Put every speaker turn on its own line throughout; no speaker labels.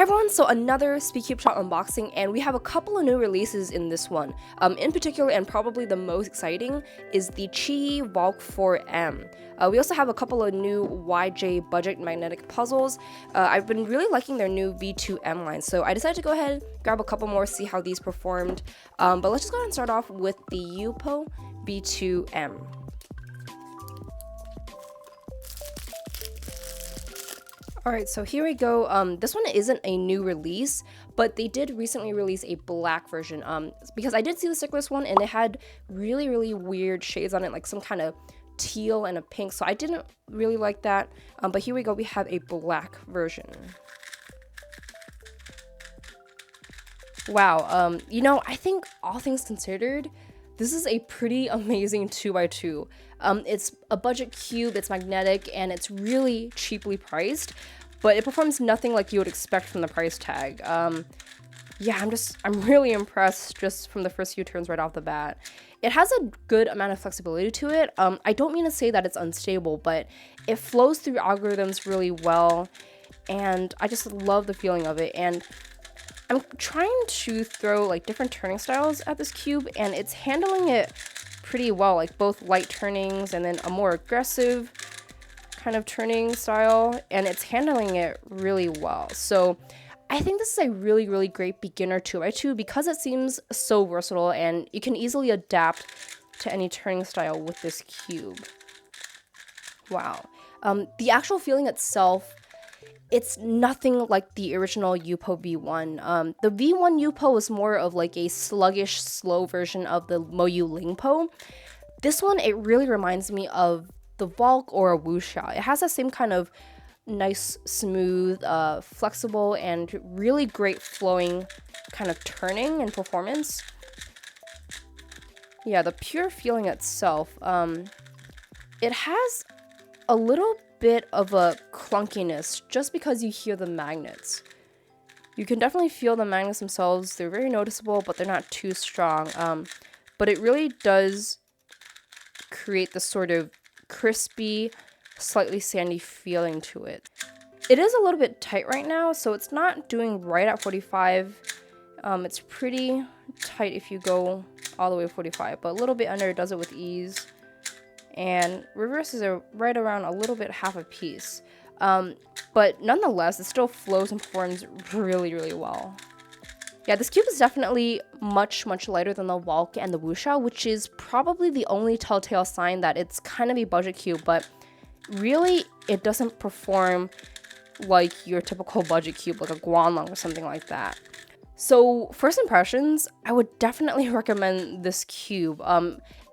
everyone, so another SpeedCubeShop unboxing, and we have a couple of new releases in this one. In particular, and probably the most exciting, is the QiYi Valk 4M. We also have a couple of new YJ budget magnetic puzzles. I've been really liking their new V2M line, so I decided to go ahead, grab a couple more, see how these performed. But let's just go ahead and start off with the Yupo V2M. Alright, so here we go. This one isn't a new release, but they did recently release a black version. Because I did see the stickless one, and it had really weird shades on it, like some kind of teal and a pink, so I didn't really like that. But here we go, we have a black version. Wow, you know, I think all things considered, this is a pretty amazing 2x2. It's a budget cube, it's magnetic, and it's really cheaply priced, but it performs nothing like you would expect from the price tag. Yeah, I'm really impressed just from the first few turns right off the bat. It has a good amount of flexibility to it. I don't mean to say that it's unstable, but it flows through algorithms really well, and I just love the feeling of it. And I'm trying to throw like different turning styles at this cube, and it's handling it pretty well, like both light turnings and then a more aggressive kind of turning style, and it's handling it really well. So I think this is a really great beginner 2x2 because it seems so versatile and you can easily adapt to any turning style with this cube. Wow. The actual feeling itself, it's nothing like the original Yupo V1. The V1 Yupo was more of like a sluggish, slow version of the Moyu Lingpo. This one, it really reminds me of the Valk or a Wuxia. It has that same kind of nice, smooth, flexible, and really great flowing kind of turning and performance. Yeah, the pure feeling itself, it has a little bit of a clunkiness just because you hear the magnets. You can definitely feel the magnets themselves. They're very noticeable, but they're not too strong. But it really does create this sort of crispy, slightly sandy feeling to it. It is a little bit tight right now, so it's not doing right at 45. It's pretty tight if you go all the way to 45, but a little bit under, it does it with ease. And reverses are right around a little bit half a piece. But nonetheless, it still flows and performs really well. Yeah, this cube is definitely much lighter than the Valk and the Wuxia, which is probably the only telltale sign that it's kind of a budget cube, but really it doesn't perform like your typical budget cube, like a Guanlong or something like that. So first impressions, I would definitely recommend this cube.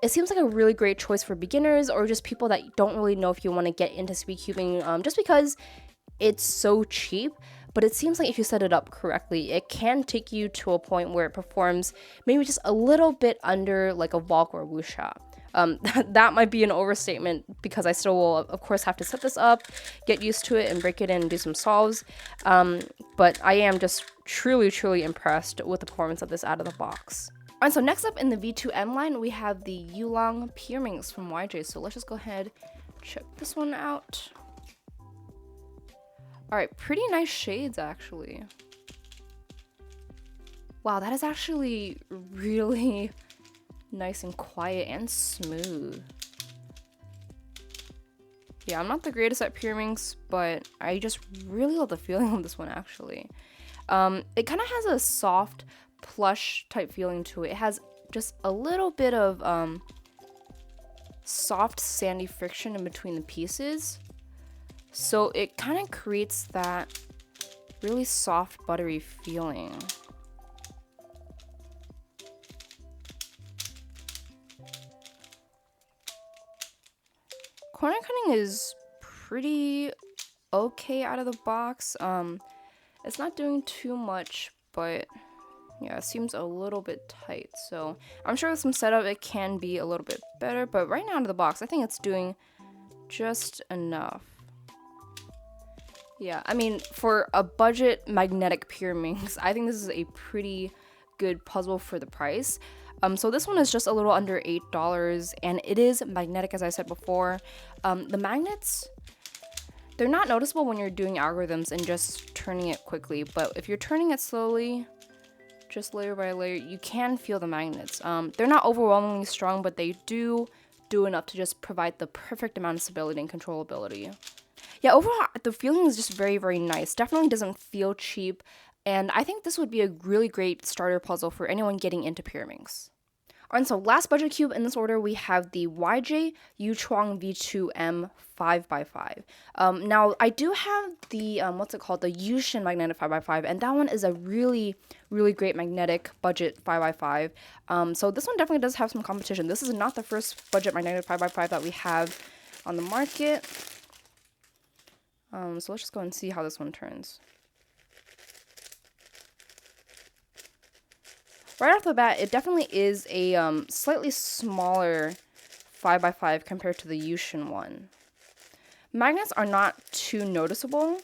It seems like a really great choice for beginners or just people that don't really know if you want to get into speed cubing, just because it's so cheap. But it seems like if you set it up correctly, it can take you to a point where it performs maybe just a little bit under like a Valk or a Wuxia. That might be an overstatement because I still will, of course, have to set this up, get used to it, and break it in and do some solves. But I am just truly impressed with the performance of this out of the box. Alright, so next up in the V2M line, we have the Yulong Pyraminx from YJ. So let's just go ahead, check this one out. Alright, pretty nice shades actually. Wow, that is actually really nice and quiet and smooth. Yeah, I'm not the greatest at Pyraminx, but I just really love the feeling of this one actually. It kind of has a soft, plush type feeling to it. It has just a little bit of soft, sandy friction in between the pieces. So it kind of creates that really soft, buttery feeling. Corner cutting is pretty okay out of the box. It's not doing too much, but yeah, it seems a little bit tight. So I'm sure with some setup it can be a little bit better, but right now out of the box, I think it's doing just enough. Yeah, I mean, for a budget magnetic Pyraminx, I think this is a pretty good puzzle for the price. So this one is just a little under $8, and it is magnetic, as I said before. The magnets, They're not noticeable when you're doing algorithms and just turning it quickly, but if you're turning it slowly, just layer by layer, you can feel the magnets. They're not overwhelmingly strong, but they do enough to just provide the perfect amount of stability and controllability. Yeah, overall, the feeling is just very, very nice. Definitely doesn't feel cheap, and I think this would be a really great starter puzzle for anyone getting into Pyraminx. Alright, so last budget cube in this order, we have the YJ Yuchuang V2M 5x5. Now, I do have the, what's it called, the Yushin magnetic 5x5, and that one is a really, really great magnetic budget 5x5. So this one definitely does have some competition. This is not the first budget magnetic 5x5 that we have on the market. So let's just go and see how this one turns. Right off the bat, it definitely is a slightly smaller 5x5 compared to the Yushin one. Magnets are not too noticeable.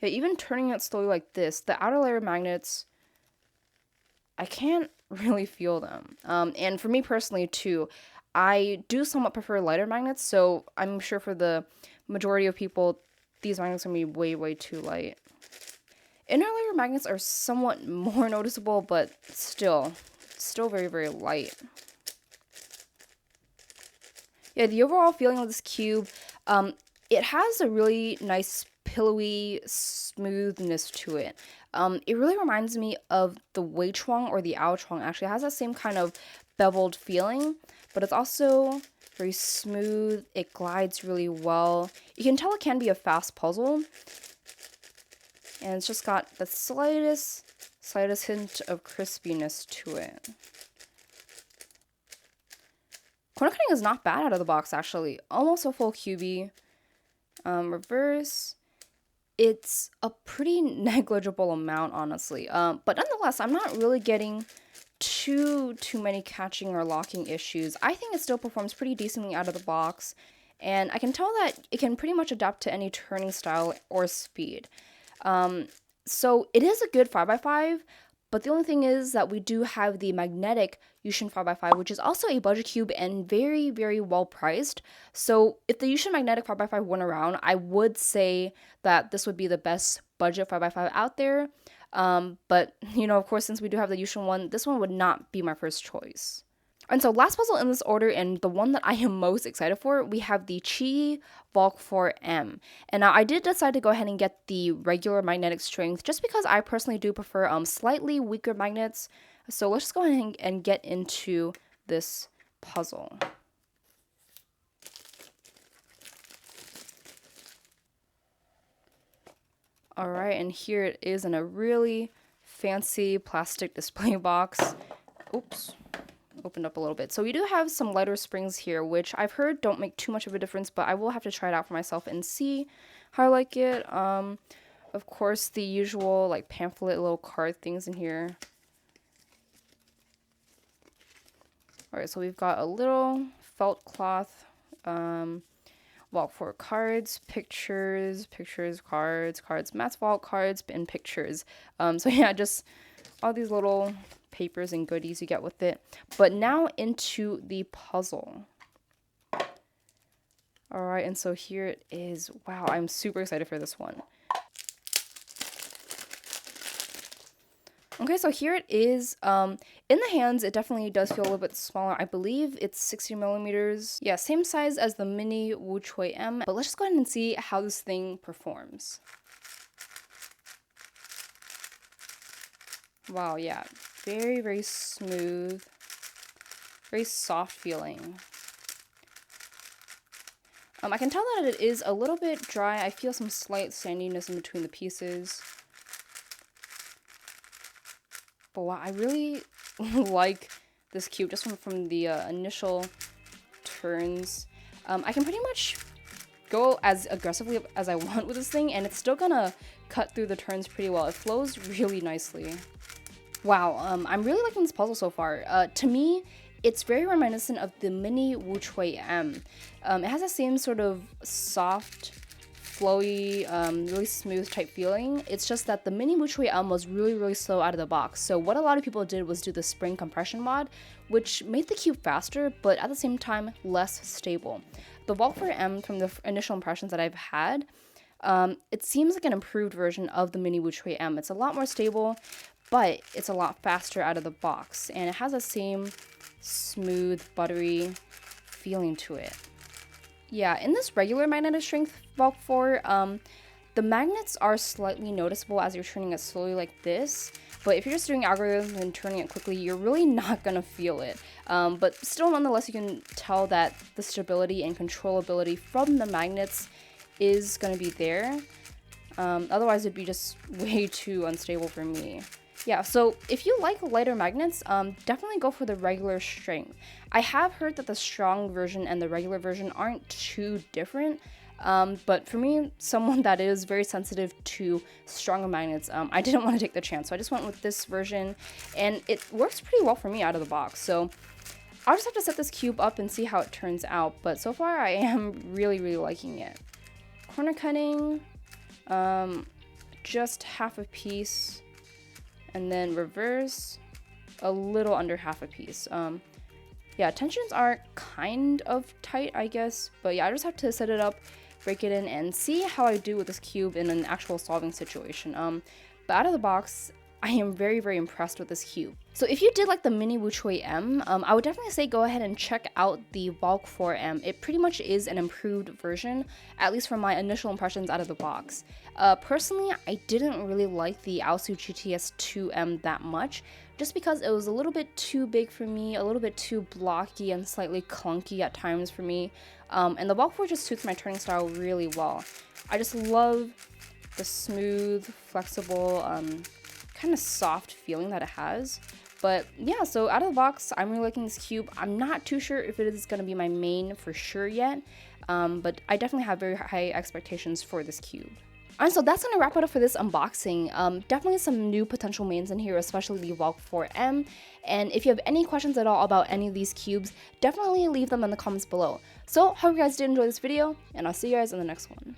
Yeah, even turning it slowly like this, the outer layer magnets, I can't really feel them. And for me personally too, I do somewhat prefer lighter magnets, so I'm sure for the majority of people, these magnets are going to be way, way too light. Inner layer magnets are somewhat more noticeable, but still very, very light. Yeah, the overall feeling of this cube, it has a really nice pillowy smoothness to it. It really reminds me of the Yuchuang or the Yuchuang. Actually, it has that same kind of beveled feeling, but it's also very smooth. It glides really well. You can tell it can be a fast puzzle. And it's just got the slightest hint of crispiness to it. Corner cutting is not bad out of the box, actually. Almost a full QB. Reverse, it's a pretty negligible amount, honestly. But nonetheless, I'm not really getting too many catching or locking issues. I think it still performs pretty decently out of the box. And I can tell that it can pretty much adapt to any turning style or speed. So it is a good 5x5, but the only thing is that we do have the magnetic Yushin 5x5, which is also a budget cube and very, very well priced. So if the Yushin magnetic 5x5 went around, I would say that this would be the best budget 5x5 out there. But, you know, of course, since we do have the Yushin one, this one would not be my first choice. And so last puzzle in this order, and the one that I am most excited for, we have the QiYi Valk 4M. And now I did decide to go ahead and get the regular magnetic strength just because I personally do prefer slightly weaker magnets. So let's just go ahead and get into this puzzle. Alright, and here it is in a really fancy plastic display box. Oops. Opened up a little bit. So we do have some lighter springs here, which I've heard don't make too much of a difference, but I will have to try it out for myself and see how I like it. Of course, the usual like pamphlet little card things in here. Alright, so we've got a little felt cloth, Valk for cards, pictures, cards, mass vault cards, and pictures. So yeah, just all these little papers and goodies you get with it. But now into the puzzle. Alright, and so here it is. Wow, I'm super excited for this one. Okay, so here it is. In the hands, it definitely does feel a little bit smaller. I believe it's 60 millimeters. Yeah, same size as the mini Yuchuang. But let's just go ahead and see how this thing performs. Wow, yeah. Very, very smooth. Very soft feeling. I can tell that it is a little bit dry. I feel some slight sandiness in between the pieces. But wow, I really like this cube just from the initial turns. I can pretty much go as aggressively as I want with this thing, and it's still gonna cut through the turns pretty well. It flows really nicely. Wow, I'm really liking this puzzle so far. To me, it's very reminiscent of the mini Yuchuang. It has the same sort of soft flowy, really smooth type feeling. It's just that the mini Wuchui M was really slow out of the box. So what a lot of people did was do the spring compression mod, which made the cube faster, but at the same time less stable. The Valk 4M, from the initial impressions that I've had, it seems like an improved version of the mini Wuchui M. It's a lot more stable, but it's a lot faster out of the box, and it has the same smooth, buttery feeling to it. Yeah, in this regular magnetic strength Valk 4, the magnets are slightly noticeable as you're turning it slowly like this, but if you're just doing algorithms and turning it quickly, you're really not gonna feel it. But still, nonetheless, you can tell that the stability and controllability from the magnets is gonna be there. Otherwise, it'd be just way too unstable for me. Yeah, so if you like lighter magnets, definitely go for the regular strength. I have heard that the strong version and the regular version aren't too different, but for me, someone that is very sensitive to stronger magnets, I didn't want to take the chance, so I just went with this version, and it works pretty well for me out of the box. So I'll just have to set this cube up and see how it turns out, but so far I am really liking it. Corner cutting, just half a piece. And then reverse, a little under half a piece. Yeah, tensions are kind of tight, I guess. But yeah, I just have to set it up, break it in, and see how I do with this cube in an actual solving situation. But out of the box, I am very impressed with this cube. So if you did like the mini Wuchui M, I would definitely say go ahead and check out the Valk 4M. It pretty much is an improved version, at least from my initial impressions out of the box. Personally, I didn't really like the Aosu GTS 2M that much, just because it was a little bit too big for me, a little bit too blocky and slightly clunky at times for me. And the Valk 4 just suits my turning style really well. I just love the smooth, flexible, kind of soft feeling that it has. But yeah, so out of the box, I'm really liking this cube. I'm not too sure if it is going to be my main for sure yet, but I definitely have very high expectations for this cube. Alright, so that's going to wrap it up for this unboxing. Definitely some new potential mains in here, especially the Valk 4M. And if you have any questions at all about any of these cubes, definitely leave them in the comments below. So, hope you guys did enjoy this video, and I'll see you guys in the next one.